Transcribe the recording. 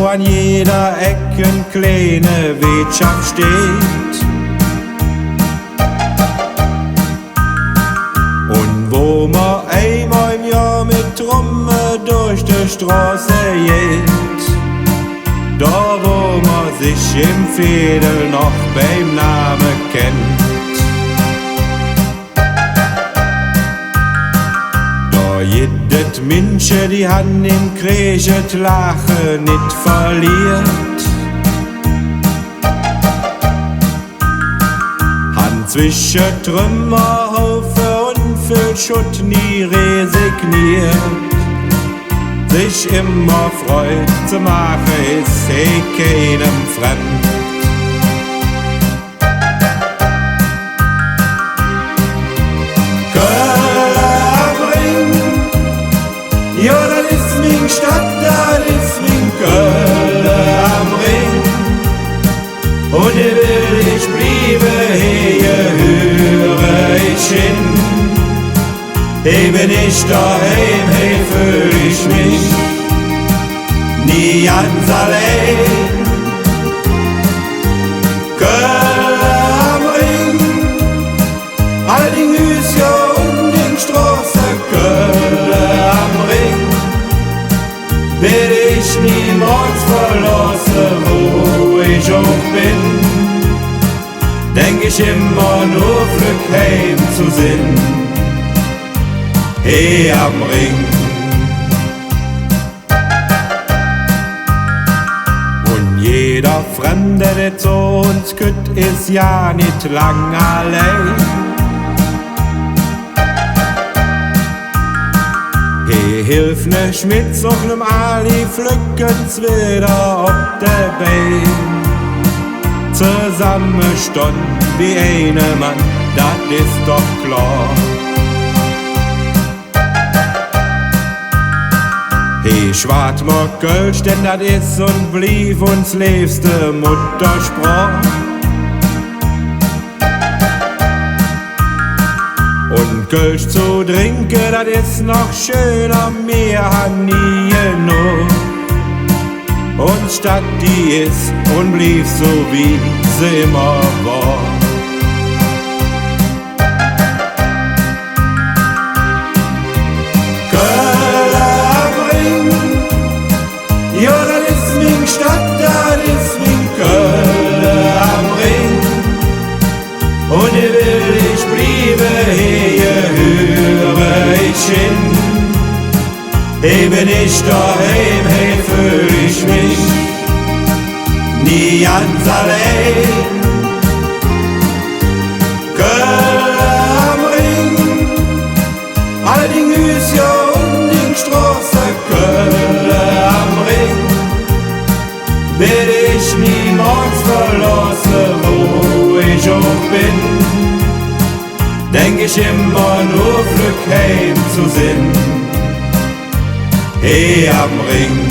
an jeder Ecke eine kleine Wirtschaft steht. Und wo man einmal im Jahr mit Trommel durch die Straße geht, da wo man sich im Veedel noch beim Namen kennt. Da jedet Minsche die Hand im Kriegt Lachen nicht verliert. Hand zwischen Trümmerhaufen und viel Schutt nie resigniert. Sich immer Freud zu machen ist keinem fremd. Köln am Ring, ja, das ist mein Stadt, das ist mein Köln am Ring. Und hier will ich bleiben, hier höre ich hin. Hier bin ich daheim, hier fühl ich mich nie ganz allein. Köln am Ring, all die Hüse und den Straßen, Köln am Ring, will ich niemals verlassen, wo ich auch bin. Denk ich immer nur Glück heim zu sinn. Hier am Ring. Und jeder Fremde, der zu uns kütt, ist ja nicht lang allein. Hier hilft ne Schmidt, so nem Ali pflücken's wieder ob der Bein. Zusammen stund wie eine Mann, das ist doch klar. He schwart mo Kölsch, denn dat is und blieb uns liebste Muttersprach. Und Kölsch zu trinken, dat is noch schöner, mehr han nie genug. Und Stadt die is und blieb so wie sie immer war. Ja, das ist mein Stadt, das ist mein Köln am Ring. Und hier will ich bleiben, hier höre ich hin. Hier bin ich daheim, hier fühl ich mich nie ganz allein. Köln am Ring, all die Hüse und die Straßen, Köln am Ring, will ich niemals verlassen, wo ich auch bin. Denk ich immer nur Glück heim zu sinn. Hier am Ring.